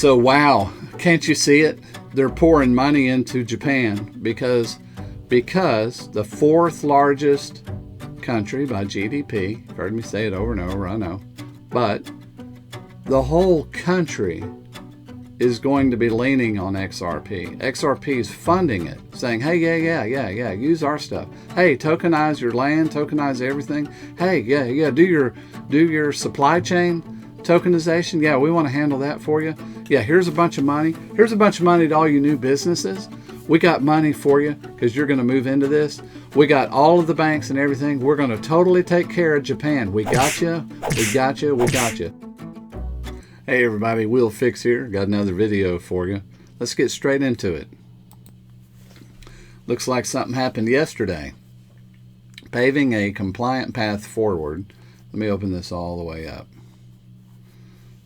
So wow, can't you see it? They're pouring money into Japan because the fourth largest country by GDP, you've heard me say it over and over, I know, but the whole country is going to be leaning on XRP. XRP is funding it, saying, hey, yeah, use our stuff. Hey, tokenize your land, tokenize everything. Hey, yeah, do your supply chain tokenization. Yeah, we want to handle that for you. Yeah, here's a bunch of money. Here's a bunch of money to all you new businesses. We got money for you because you're going to move into this. We got all of the banks and everything. We're going to totally take care of Japan. We got you. We got you. We got you. Hey everybody, Will Fix here. Got another video for you. Let's get straight into it. Looks like something happened yesterday. Paving a compliant path forward. Let me open this all the way up.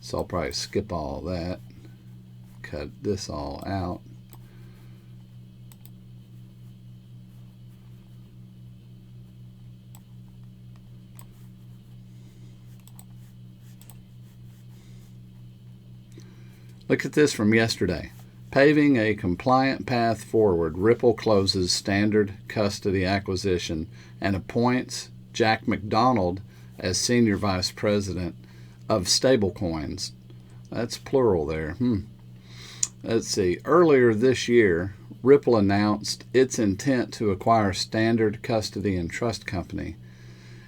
So I'll probably skip all that. Cut this all out. Look at this from yesterday. Paving a compliant path forward, Ripple closes standard custody acquisition and appoints Jack McDonald as Senior Vice President of Stablecoins. That's plural there. Let's see. Earlier this year, Ripple announced its intent to acquire Standard Custody and Trust Company,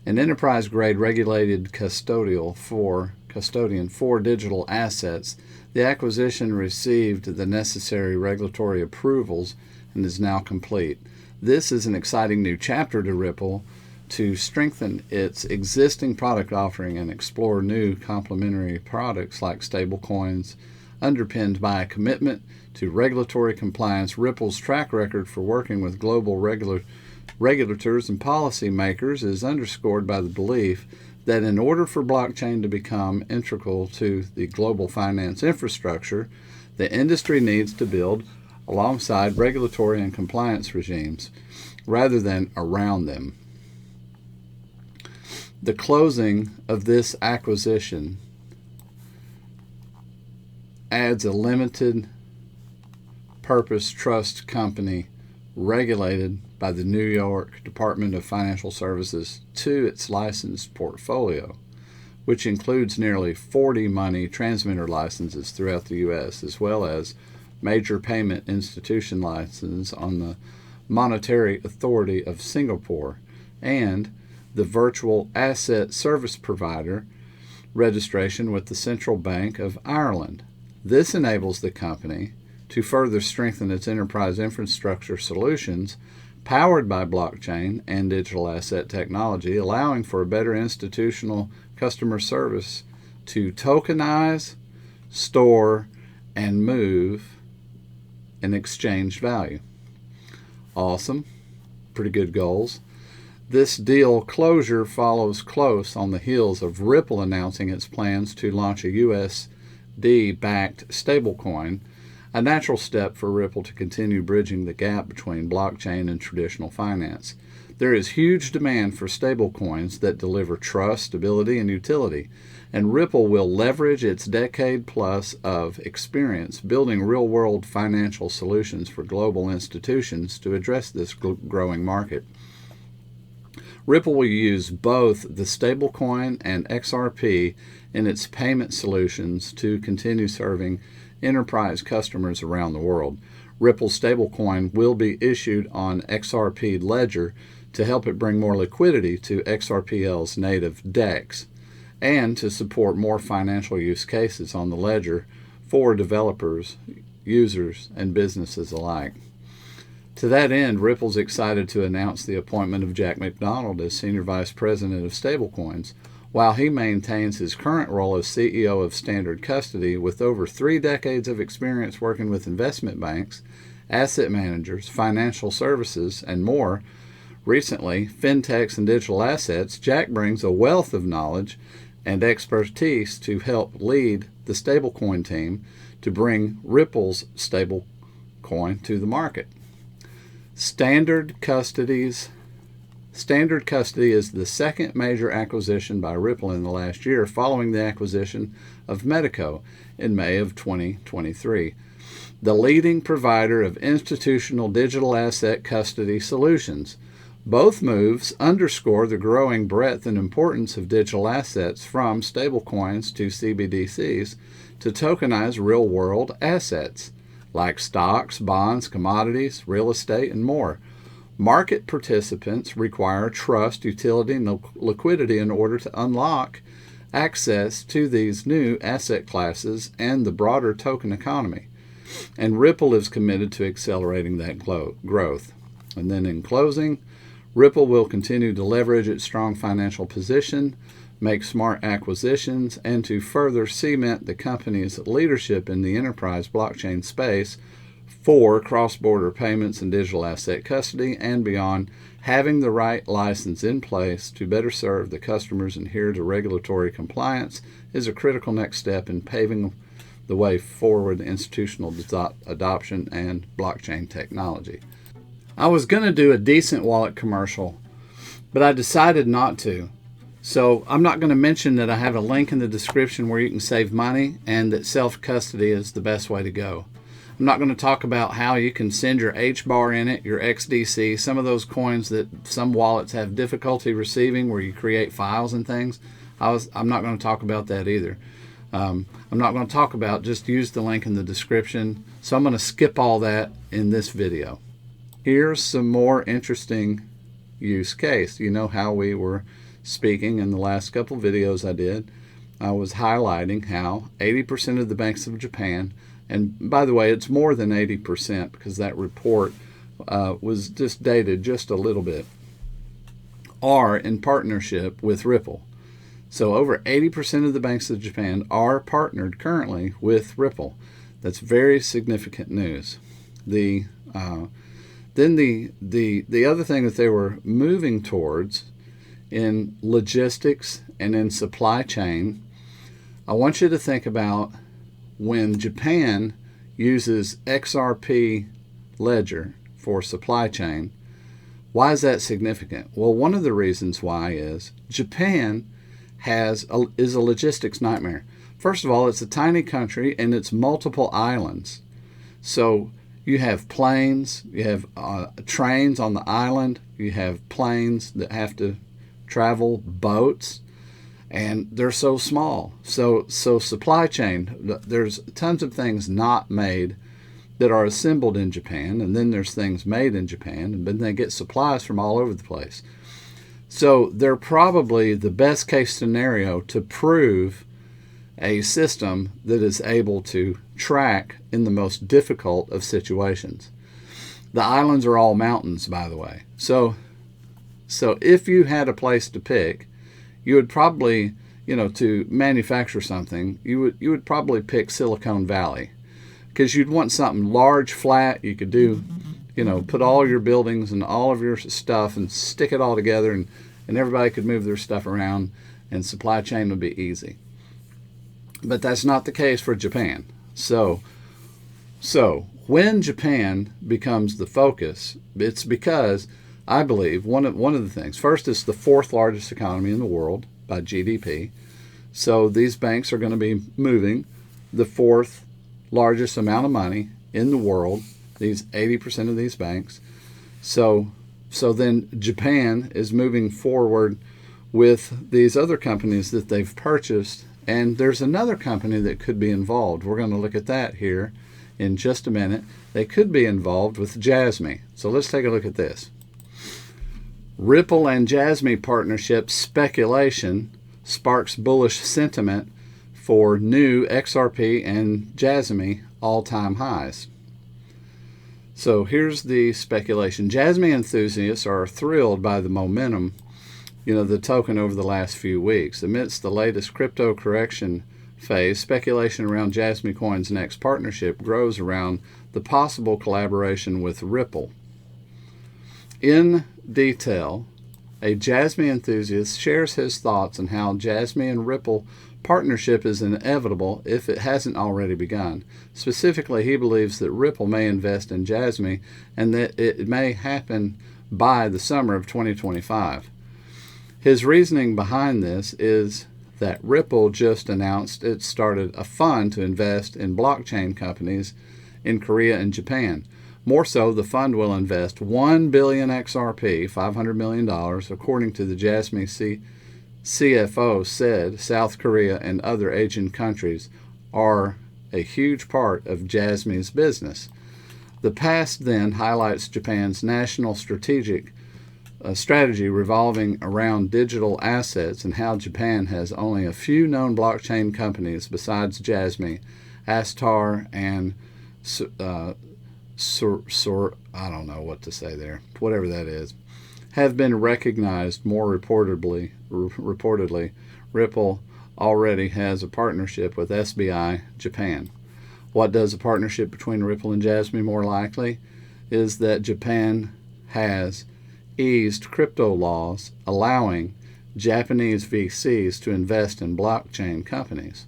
an enterprise-grade regulated custodian for digital assets. The acquisition received the necessary regulatory approvals and is now complete. This is an exciting new chapter to Ripple to strengthen its existing product offering and explore new complementary products like stablecoins. Underpinned by a commitment to regulatory compliance, Ripple's track record for working with global regulators and policymakers is underscored by the belief that in order for blockchain to become integral to the global finance infrastructure, the industry needs to build alongside regulatory and compliance regimes rather than around them. The closing of this acquisition adds a limited purpose trust company regulated by the New York Department of Financial Services to its licensed portfolio, which includes nearly 40 money transmitter licenses throughout the U.S., as well as major payment institution license on the Monetary Authority of Singapore and the Virtual Asset Service Provider registration with the Central Bank of Ireland. This enables the company to further strengthen its enterprise infrastructure solutions powered by blockchain and digital asset technology, allowing for a better institutional customer service to tokenize, store, and move and exchange value. Awesome. Pretty good goals. This deal closure follows close on the heels of Ripple announcing its plans to launch a USD-backed stablecoin, a natural step for Ripple to continue bridging the gap between blockchain and traditional finance. There is huge demand for stablecoins that deliver trust, stability, and utility, and Ripple will leverage its decade-plus of experience building real-world financial solutions for global institutions to address this growing market. Ripple will use both the stablecoin and XRP in its payment solutions to continue serving enterprise customers around the world. Ripple's stablecoin will be issued on XRP Ledger to help it bring more liquidity to XRPL's native DEX and to support more financial use cases on the ledger for developers, users, and businesses alike. To that end, Ripple's excited to announce the appointment of Jack McDonald as Senior Vice President of Stablecoins, while he maintains his current role as CEO of Standard Custody with over 3 decades of experience working with investment banks, asset managers, financial services, and more. Recently, fintechs and digital assets, Jack brings a wealth of knowledge and expertise to help lead the stablecoin team to bring Ripple's stablecoin to the market. Standard Custody is the second major acquisition by Ripple in the last year, following the acquisition of Medico in May of 2023. The leading provider of institutional digital asset custody solutions. Both moves underscore the growing breadth and importance of digital assets, from stablecoins to CBDCs to tokenized real-world assets like stocks, bonds, commodities, real estate, and more. Market participants require trust, utility, and liquidity in order to unlock access to these new asset classes and the broader token economy. And Ripple is committed to accelerating that growth. And then in closing, Ripple will continue to leverage its strong financial position, make smart acquisitions, and to further cement the company's leadership in the enterprise blockchain space for cross-border payments and digital asset custody and beyond. Having the right license in place to better serve the customers and adhere to regulatory compliance is a critical next step in paving the way forward institutional adoption and blockchain technology. I was going to do a decent wallet commercial, but I decided not to. So I'm not going to mention that I have a link in the description where you can save money and that self-custody is the best way to go. I'm not going to talk about how you can send your HBAR in it, your XDC, some of those coins that some wallets have difficulty receiving where you create files and things. I'm not going to talk about that either. I'm not going to talk about, just use the link in the description. So I'm going to skip all that in this video. Here's some more interesting use case. You know how we were speaking in the last couple videos I did. I was highlighting how 80% of the banks of Japan, and by the way, it's more than 80% because that report was just dated just a little bit, are in partnership with Ripple. So over 80% of the banks of Japan are partnered currently with Ripple. That's very significant news. Then the other thing that they were moving towards in logistics and in supply chain, I want you to think about when Japan uses XRP ledger for supply chain. Why is that significant? Well, one of the reasons why is Japan is a logistics nightmare. First of all, it's a tiny country and it's multiple islands. So you have planes, you have trains on the island, you have planes that have to travel, boats, and they're so small. So supply chain, there's tons of things not made that are assembled in Japan, and then there's things made in Japan, and then they get supplies from all over the place. So they're probably the best case scenario to prove a system that is able to track in the most difficult of situations. The islands are all mountains, by the way. So if you had a place to pick, you would probably, to manufacture something, you would probably pick Silicon Valley, because you'd want something large, flat. You could do, put all your buildings and all of your stuff and stick it all together, and everybody could move their stuff around, and supply chain would be easy. But that's not the case for Japan. So when Japan becomes the focus, it's because I believe one of the things. First, it's the fourth largest economy in the world by GDP. So these banks are going to be moving the fourth largest amount of money in the world, these 80% of these banks. So then Japan is moving forward with these other companies that they've purchased, and there's another company that could be involved. We're going to look at that here in just a minute. They could be involved with Jasmi. So let's take a look at this. Ripple and Jasmi partnership speculation sparks bullish sentiment for new XRP and Jasmi all-time highs. So here's the speculation. Jasmi enthusiasts are thrilled by the momentum, the token over the last few weeks. Amidst the latest crypto correction phase, speculation around Jasmi Coin's next partnership grows around the possible collaboration with Ripple. In detail, a Jasmi enthusiast shares his thoughts on how Jasmi and Ripple partnership is inevitable if it hasn't already begun. Specifically, he believes that Ripple may invest in Jasmi and that it may happen by the summer of 2025. His reasoning behind this is that Ripple just announced it started a fund to invest in blockchain companies in Korea and Japan. More so, the fund will invest 1 billion XRP, $500 million, according to the Jasmi CFO said. South Korea and other Asian countries are a huge part of Jasmi's business. The past then highlights Japan's national strategy revolving around digital assets and how Japan has only a few known blockchain companies besides Jasmi, Astar, and I don't know what to say there, whatever that is, have been recognized more reportedly. Ripple already has a partnership with SBI Japan. What does a partnership between Ripple and Jasmi more likely is that Japan has eased crypto laws allowing Japanese VCs to invest in blockchain companies.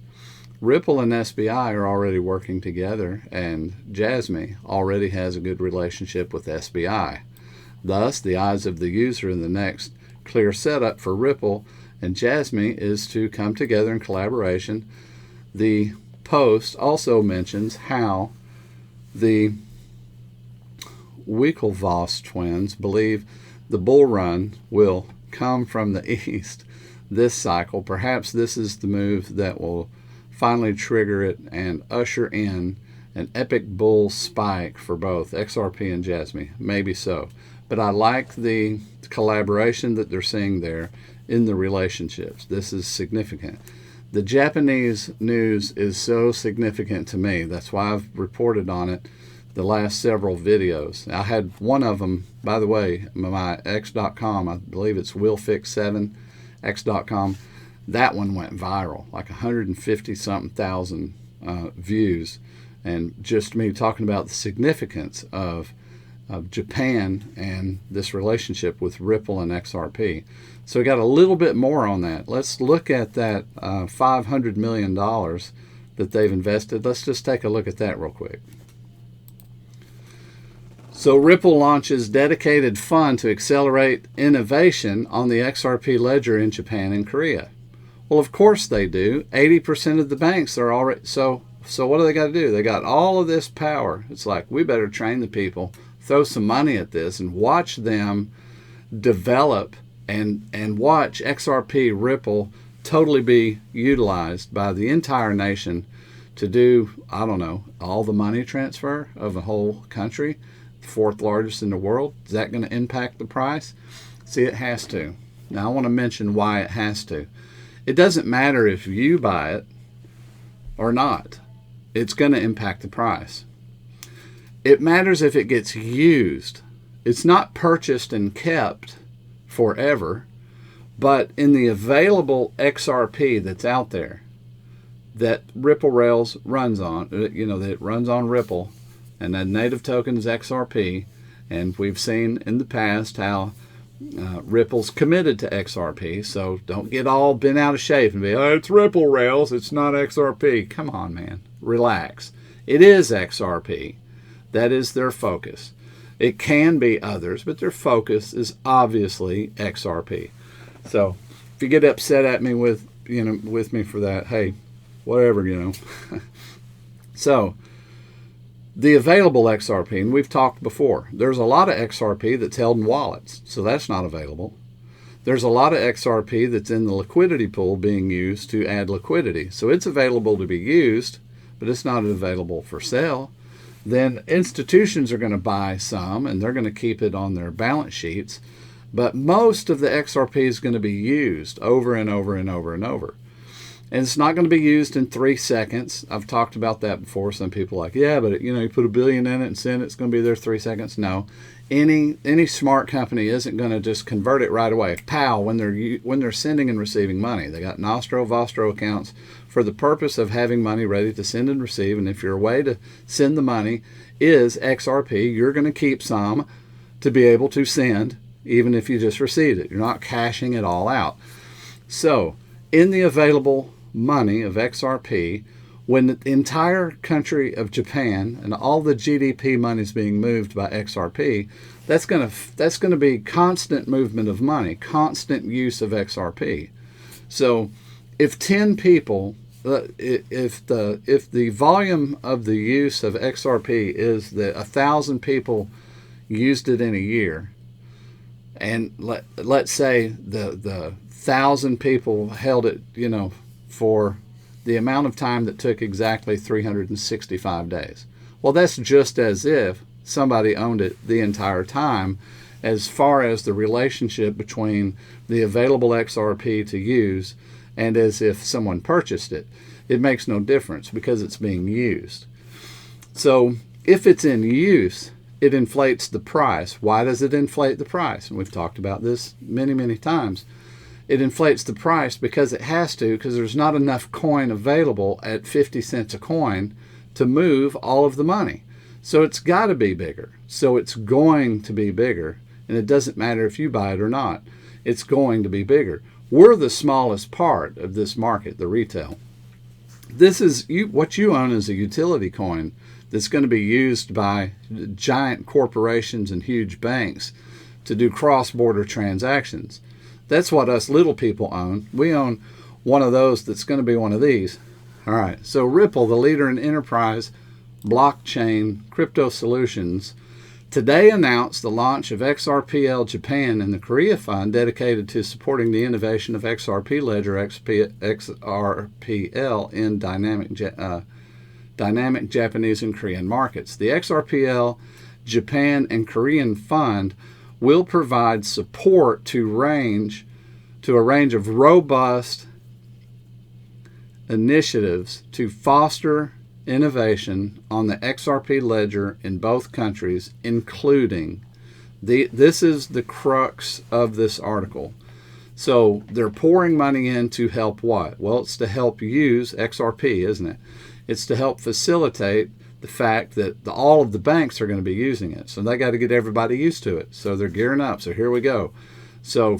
Ripple and SBI are already working together, and Jasmi already has a good relationship with SBI. Thus, the eyes of the user in the next clear setup for Ripple and Jasmi is to come together in collaboration. The post also mentions how the Winklevoss twins believe the bull run will come from the east this cycle. Perhaps this is the move that will finally trigger it and usher in an epic bull spike for both XRP and Jasmi. Maybe so. But I like the collaboration that they're seeing there in the relationships. This is significant. The Japanese news is so significant to me. That's why I've reported on it the last several videos. I had one of them, by the way, my X.com, I believe it's willfix7, X.com. That one went viral, like 150-something thousand views. And just me talking about the significance of Japan and this relationship with Ripple and XRP. So we got a little bit more on that. Let's look at that $500 million that they've invested. Let's just take a look at that real quick. So Ripple launches dedicated fund to accelerate innovation on the XRP ledger in Japan and Korea. Well, of course they do. 80% of the banks are already, so what do they got to do? They got all of this power. It's like, we better train the people, throw some money at this, and watch them develop and watch XRP Ripple totally be utilized by the entire nation to do, I don't know, all the money transfer of a whole country, the fourth largest in the world. Is that going to impact the price? See, it has to. Now, I want to mention why it has to. It doesn't matter if you buy it or not. It's going to impact the price. It matters if it gets used. It's not purchased and kept forever, but in the available XRP that's out there that Ripple Rails runs on, that it runs on Ripple, and that native token is XRP, and we've seen in the past how Ripple's committed to XRP, so don't get all bent out of shape and be, oh, it's Ripple Rails, it's not XRP. Come on, man. Relax. It is XRP. That is their focus. It can be others, but their focus is obviously XRP. So if you get upset at me with me for that, hey, whatever, So the available XRP, and we've talked before, there's a lot of XRP that's held in wallets, so that's not available. There's a lot of XRP that's in the liquidity pool being used to add liquidity. So it's available to be used, but it's not available for sale. Then institutions are going to buy some, and they're going to keep it on their balance sheets. But most of the XRP is going to be used over and over and over and over. And it's not going to be used in 3 seconds. I've talked about that before. Some people are like, yeah, but you put $1 billion in it and send it, it's going to be there 3 seconds. No, any smart company isn't going to just convert it right away. Pow, when they're sending and receiving money, they got Nostro, Vostro accounts for the purpose of having money ready to send and receive. And if your way to send the money is XRP, you're going to keep some to be able to send, even if you just received it. You're not cashing it all out. So in the available money of XRP, when the entire country of Japan and all the GDP money is being moved by XRP, that's going to be constant movement of money, constant use of XRP. So if 10 people, if the volume of the use of XRP is that 1,000 people used it in a year, and let's say the 1,000 people held it, for the amount of time that took exactly 365 days. Well, that's just as if somebody owned it the entire time, as far as the relationship between the available XRP to use and as if someone purchased it. It makes no difference because it's being used. So if it's in use, it inflates the price. Why does it inflate the price? And we've talked about this many, many times. It inflates the price because it has to, because there's not enough coin available at 50 cents a coin to move all of the money. So it's got to be bigger. So it's going to be bigger. And it doesn't matter if you buy it or not. It's going to be bigger. We're the smallest part of this market, the retail. This is what you own is a utility coin that's going to be used by giant corporations and huge banks to do cross-border transactions. That's what us little people own. We own one of those that's going to be one of these. All right, so Ripple, the leader in enterprise blockchain crypto solutions, today announced the launch of XRPL Japan and the Korea Fund dedicated to supporting the innovation of XRP Ledger XRPL in dynamic Japanese and Korean markets. The XRPL Japan and Korean Fund will provide support to a range of robust initiatives to foster innovation on the XRP ledger in both countries, including this is the crux of this article. So they're pouring money in to help what? Well, it's to help use XRP, isn't it? It's to help facilitate the fact that all of the banks are going to be using it. So they got to get everybody used to it. So they're gearing up. So here we go. So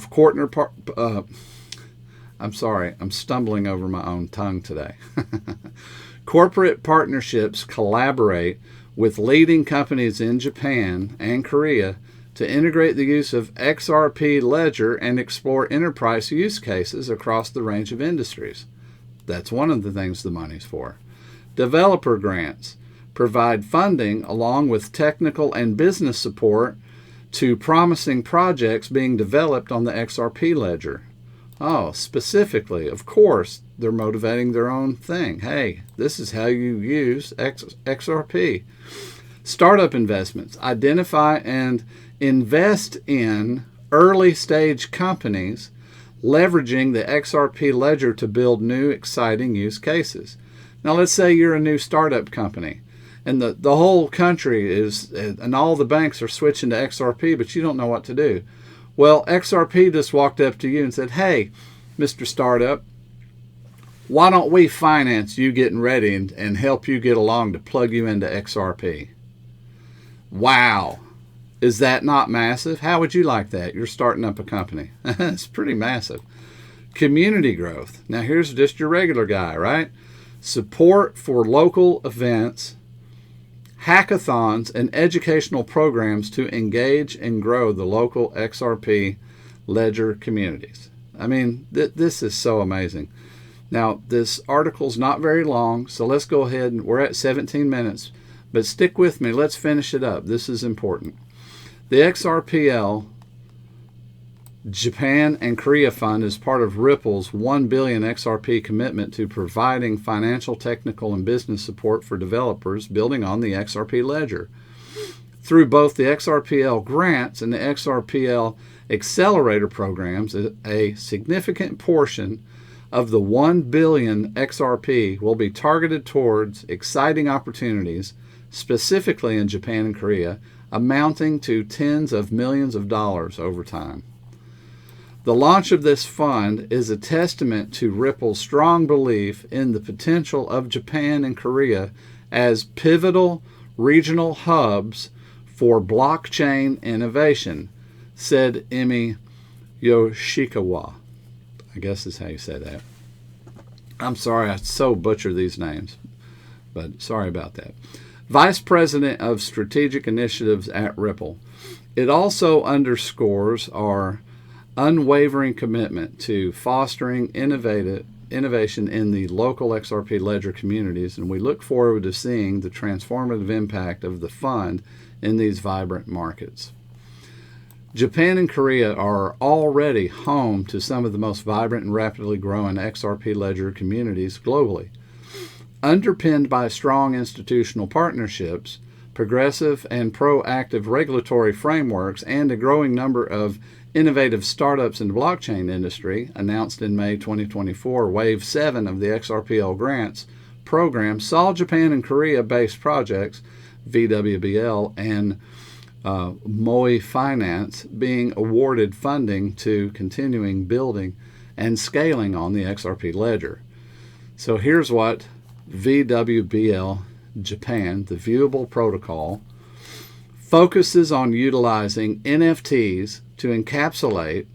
I'm sorry, I'm stumbling over my own tongue today. Corporate partnerships collaborate with leading companies in Japan and Korea to integrate the use of XRP Ledger and explore enterprise use cases across the range of industries. That's one of the things the money's for. Developer grants provide funding along with technical and business support to promising projects being developed on the XRP Ledger. Oh, specifically, of course, they're motivating their own thing. Hey, this is how you use XRP. Startup investments. Identify and invest in early-stage companies leveraging the XRP Ledger to build new, exciting use cases. Now, let's say you're a new startup company, and the whole country is, and all the banks are switching to XRP, but you don't know what to do. Well, XRP just walked up to you and said, hey, Mr. Startup, why don't we finance you getting ready and help you get along to plug you into XRP? Wow. Is that not massive? How would you like that? You're starting up a company. It's pretty massive. Community growth. Now, here's just your regular guy, right? Support for local events, hackathons, and educational programs to engage and grow the local XRP Ledger communities. I mean, this is so amazing. Now, this article's not very long, so let's go ahead and we're at 17 minutes, but stick with me. Let's finish it up. This is important. The XRPL Japan and Korea Fund is part of Ripple's 1 billion XRP commitment to providing financial, technical, and business support for developers building on the XRP Ledger. Through both the XRPL grants and the XRPL accelerator programs, a significant portion of the 1 billion XRP will be targeted towards exciting opportunities, specifically in Japan and Korea, amounting to tens of millions of dollars over time. The launch of this fund is a testament to Ripple's strong belief in the potential of Japan and Korea as pivotal regional hubs for blockchain innovation, said Emi Yoshikawa. I guess is how you say that. I'm sorry, I so butcher these names, but sorry about that. Vice President of Strategic Initiatives at Ripple. It also underscores our unwavering commitment to fostering innovation in the local XRP ledger communities, and we look forward to seeing the transformative impact of the fund in these vibrant markets. Japan and Korea are already home to some of the most vibrant and rapidly growing XRP ledger communities globally. Underpinned by strong institutional partnerships, progressive and proactive regulatory frameworks, and a growing number of innovative startups in the blockchain industry, announced in May 2024, Wave 7 of the XRPL grants program saw Japan and Korea-based projects, VWBL and MOE Finance, being awarded funding to continuing building and scaling on the XRP ledger. So here's what VWBL Japan, the Viewable Protocol, focuses on utilizing NFTs to encapsulate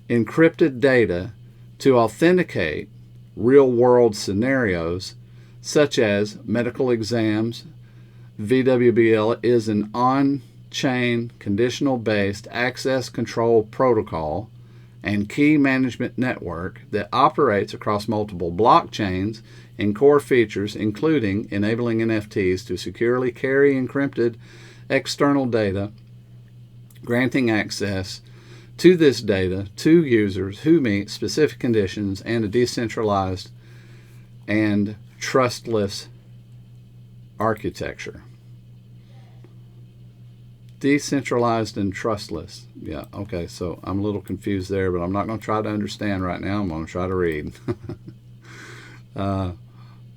encrypted data to authenticate real-world scenarios such as medical exams. VWBL is an on-chain conditional-based access control protocol and key management network that operates across multiple blockchains in core features including enabling NFTs to securely carry encrypted external data, granting access to this data to users who meet specific conditions, and a decentralized and trustless architecture. Decentralized and trustless. Yeah, okay, so I'm a little confused there, but I'm not going to try to understand right now. I'm going to try to read.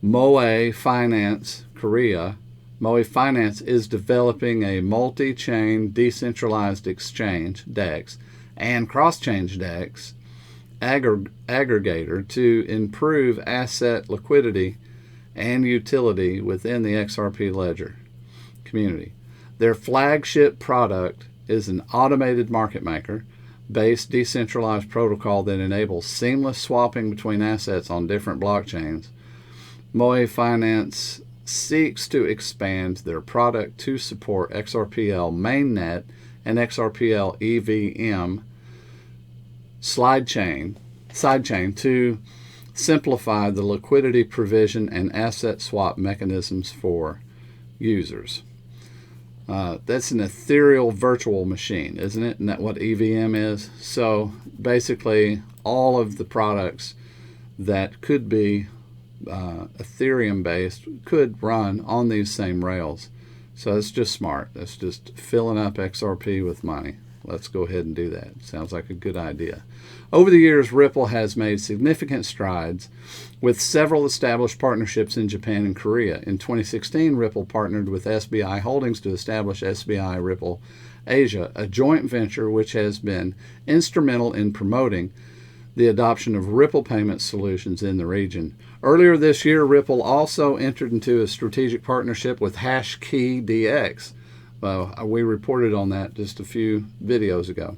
MOE Finance Korea. MOE Finance is developing a multi-chain decentralized exchange, DEX, and cross-chain DEX aggregator to improve asset liquidity and utility within the XRP ledger community. Their flagship product is an automated market maker-based decentralized protocol that enables seamless swapping between assets on different blockchains. MOE Finance seeks to expand their product to support XRPL mainnet and XRPL EVM sidechain to simplify the liquidity provision and asset swap mechanisms for users. That's an ethereal virtual machine, isn't it? Isn't that what EVM is? So basically all of the products that could be Ethereum based could run on these same rails. So it's just smart. That's just filling up XRP with money. Let's go ahead and do that. Sounds like a good idea. Over the years, Ripple has made significant strides with several established partnerships in Japan and Korea. In 2016, Ripple partnered with SBI Holdings to establish SBI Ripple Asia, a joint venture which has been instrumental in promoting the adoption of Ripple payment solutions in the region. Earlier this year, Ripple also entered into a strategic partnership with HashKey-DX. We reported on that just a few videos ago.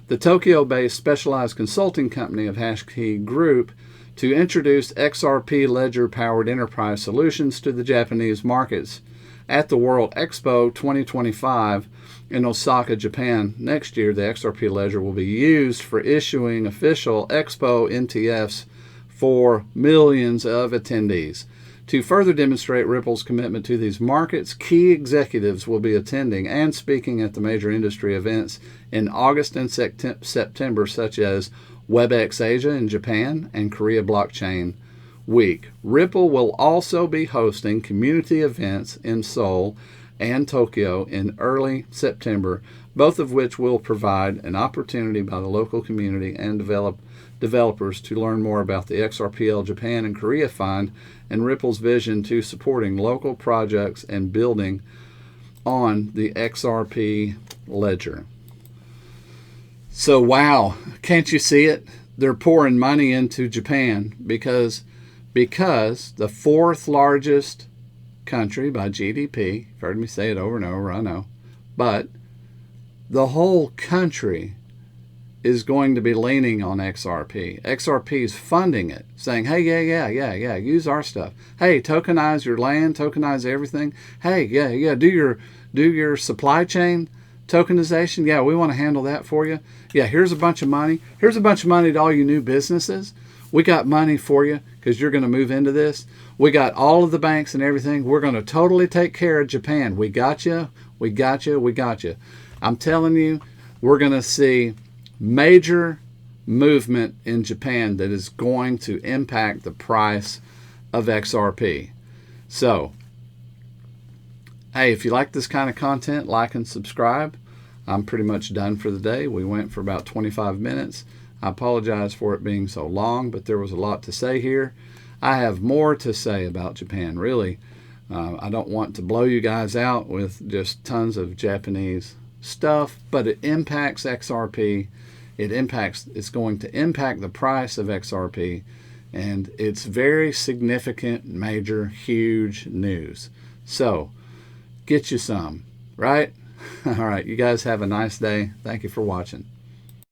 The Tokyo-based specialized consulting company of HashKey Group to introduce XRP ledger-powered enterprise solutions to the Japanese markets. At the World Expo 2025 in Osaka, Japan next year, the XRP ledger will be used for issuing official Expo NTFs for millions of attendees. To further demonstrate Ripple's commitment to these markets, key executives will be attending and speaking at the major industry events in August and September, such as WebEx Asia in Japan and Korea Blockchain Week. Ripple will also be hosting community events in Seoul and Tokyo in early September, both of which will provide an opportunity by the local community and developers to learn more about the XRPL Japan and Korea Fund and Ripple's vision to supporting local projects and building on the XRP ledger. So wow, can't you see it? They're pouring money into Japan because the fourth largest country by GDP, you've heard me say it over and over, I know, but the whole country is going to be leaning on XRP. XRP is funding it, saying, hey, yeah, use our stuff. Hey, tokenize your land, tokenize everything. Hey, yeah, do your supply chain tokenization. Yeah, we want to handle that for you. Yeah, here's a bunch of money. Here's a bunch of money to all you new businesses. We got money for you because you're going to move into this. We got all of the banks and everything. We're going to totally take care of Japan. We got you. We got you. We got you. I'm telling you, we're going to see major movement in Japan that is going to impact the price of XRP. So, hey, if you like this kind of content, like and subscribe. I'm pretty much done for the day. We went for about 25 minutes. I apologize for it being so long, but there was a lot to say here. I have more to say about Japan, really. I don't want to blow you guys out with just tons of Japanese stuff, but it impacts XRP. It's going to impact the price of XRP, and it's very significant, major, huge news. So, get you some, right? All right, you guys have a nice day. Thank you for watching.